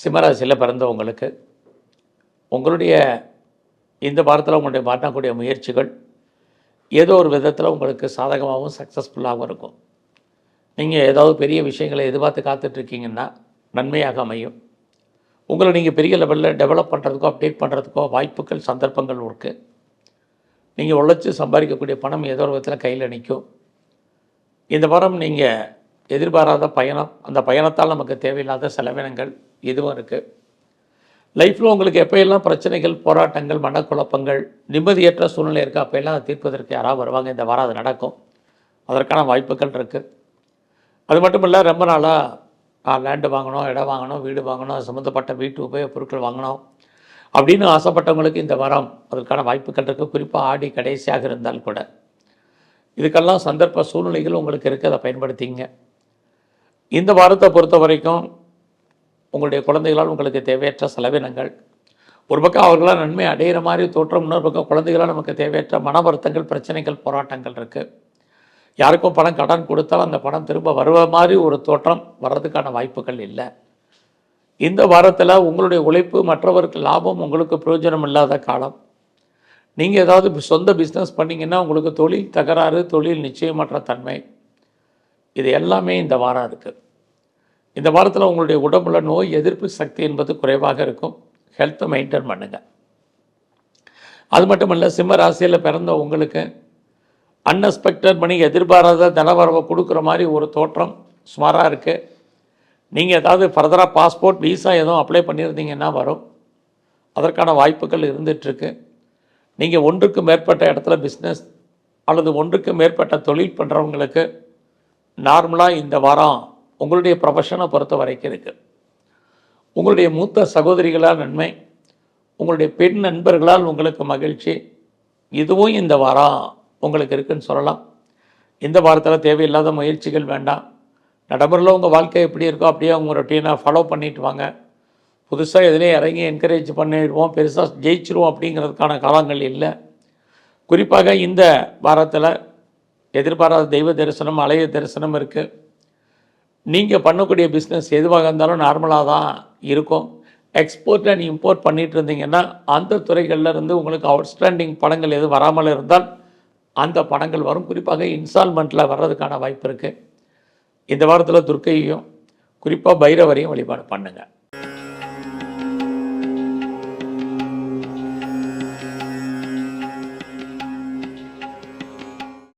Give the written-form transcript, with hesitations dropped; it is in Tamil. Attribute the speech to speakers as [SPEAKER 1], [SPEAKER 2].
[SPEAKER 1] சிம்மராசியில் பிறந்தவங்களுக்கு உங்களுடைய இந்த வாரத்தில் உங்களுடைய பண்ணக்கூடிய முயற்சிகள் ஏதோ ஒரு விதத்தில் உங்களுக்கு சாதகமாகவும் சக்ஸஸ்ஃபுல்லாகவும் இருக்கும். நீங்கள் ஏதாவது பெரிய விஷயங்களை எதிர்பார்த்து காத்துட்ருக்கீங்கன்னா நன்மையாக அமையும். உங்களை நீங்கள் பெரிய லெவலில் டெவலப் பண்ணுறதுக்கோ அப்டேட் பண்ணுறதுக்கோ வாய்ப்புகள் சந்தர்ப்பங்கள் இருக்குது. நீங்கள் உழைச்சி சம்பாதிக்கக்கூடிய பணம் ஏதோ ஒரு விதத்தில் கையில் நிற்கும். இந்த வாரம் நீங்கள் எதிர்பாராத பயணம், அந்த பயணத்தால் நமக்கு தேவையில்லாத செலவினங்கள் இதுவும் இருக்குது. லைஃப்பில் உங்களுக்கு எப்போயெல்லாம் பிரச்சனைகள், போராட்டங்கள், மனக்குழப்பங்கள், நிம்மதியற்ற சூழ்நிலை இருக்குது, அப்போயெல்லாம் அதை தீர்ப்பதற்கு யாராவது வருவாங்க. இந்த வாரம் அது நடக்கும். அதற்கான வாய்ப்புகள் இருக்குது. அது மட்டும் இல்லை, ரொம்ப நாளாக லேண்டு வாங்கணும், இடம் வாங்கணும், வீடு வாங்கணும், அது சம்மந்தப்பட்ட வீட்டு உபயோகப் பொருட்கள் வாங்கணும் அப்படின்னு ஆசைப்பட்டவங்களுக்கு இந்த வாரம் அதற்கான வாய்ப்புகள் இருக்குது. குறிப்பாக ஆடி கடைசியாக இருந்தால் கூட இதுக்கெல்லாம் சந்தர்ப்ப சூழ்நிலைகள் உங்களுக்கு இருக்குது. அதை பயன்படுத்திங்க. இந்த வாரத்தை பொறுத்த வரைக்கும் உங்களுடைய குழந்தைகளால் உங்களுக்கு தேவையற்ற செலவினங்கள், ஒரு பக்கம் அவர்களால் நன்மை அடைகிற மாதிரி தோற்றம், இன்னொரு பக்கம் குழந்தைகளால் நமக்கு தேவையற்ற மன வருத்தங்கள், பிரச்சனைகள், போராட்டங்கள் இருக்குது. யாருக்கும் பணம் கடன் கொடுத்தாலும் அந்த பணம் திரும்ப வருவ மாதிரி ஒரு தோற்றம் வர்றதுக்கான வாய்ப்புகள் இல்லை. இந்த வாரத்தில் உங்களுடைய உழைப்பு மற்றவருக்கு லாபம், உங்களுக்கு பிரயோஜனம் இல்லாத காலம். நீங்கள் ஏதாவது சொந்த பிஸ்னஸ் பண்ணிங்கன்னா உங்களுக்கு தொழில் தகராறு, தொழில் நிச்சயமற்ற தன்மை, இது எல்லாமே இந்த வாரம் இருக்குது. இந்த வாரத்தில் உங்களுடைய உடம்புல நோய் எதிர்ப்பு சக்தி என்பது குறைவாக இருக்கும். ஹெல்த்தை மெயின்டைன் பண்ணுங்கள். அது மட்டும் இல்லை, சிம்ம ராசியில் பிறந்த உங்களுக்கு அன்எக்ஸ்பெக்டட் மணி, எதிர்பாராத தனவரவை கொடுக்குற மாதிரி ஒரு தோற்றம் சுமாராக இருக்குது. நீங்கள் ஏதாவது ஃபர்தராக பாஸ்போர்ட், வீசா எதுவும் அப்ளை பண்ணியிருந்தீங்கன்னா வரும். அதற்கான வாய்ப்புகள் இருந்துகிட்ருக்கு. நீங்கள் ஒன்றுக்கு மேற்பட்ட இடத்துல பிஸ்னஸ் அல்லது ஒன்றுக்கு மேற்பட்ட தொழில் பண்ணுறவங்களுக்கு நார்மலாக இந்த வாரம் உங்களுடைய ப்ரொஃபஷனை பொறுத்த வரைக்கும் இருக்குது. உங்களுடைய மூத்த சகோதரிகளால் நன்மை, உங்களுடைய பெண் நண்பர்களால் உங்களுக்கு மகிழ்ச்சி, இதுவும் இந்த வாரம் உங்களுக்கு இருக்குதுன்னு சொல்லலாம். இந்த வாரத்தில் தேவையில்லாத முயற்சிகள் வேண்டாம். நடைமுறையில் உங்கள் வாழ்க்கை எப்படி இருக்கோ அப்படியே அவங்க ரொட்டீனாக ஃபாலோ பண்ணிட்டு வாங்க. புதுசாக எதுலேயும் இறங்கி என்கரேஜ் பண்ணிடுவோம், பெருசாக ஜெயிச்சிருவோம் அப்படிங்கிறதுக்கான காலங்கள் இல்லை. குறிப்பாக இந்த வாரத்தில் எதிர்பாராத தெய்வ தரிசனம், அலைய தரிசனம் இருக்குது. நீங்கள் பண்ணக்கூடிய பிஸ்னஸ் எதுவாக இருந்தாலும் நார்மலாக தான் இருக்கும். எக்ஸ்போர்ட் அண்ட் இம்போர்ட் பண்ணிகிட்டு இருந்தீங்கன்னா அந்த துறைகளில் இருந்து உங்களுக்கு அவுட்ஸ்டாண்டிங் பணங்கள் எதுவும் வராமல் இருந்தால் அந்த பணங்கள் வரும். குறிப்பாக இன்ஸ்டால்மெண்ட்டில் வர்றதுக்கான வாய்ப்பு இருக்குது. இந்த வாரத்தில் துர்க்கையையும் குறிப்பாக பைரவரையும் வழிபாடு பண்ணுங்கள்.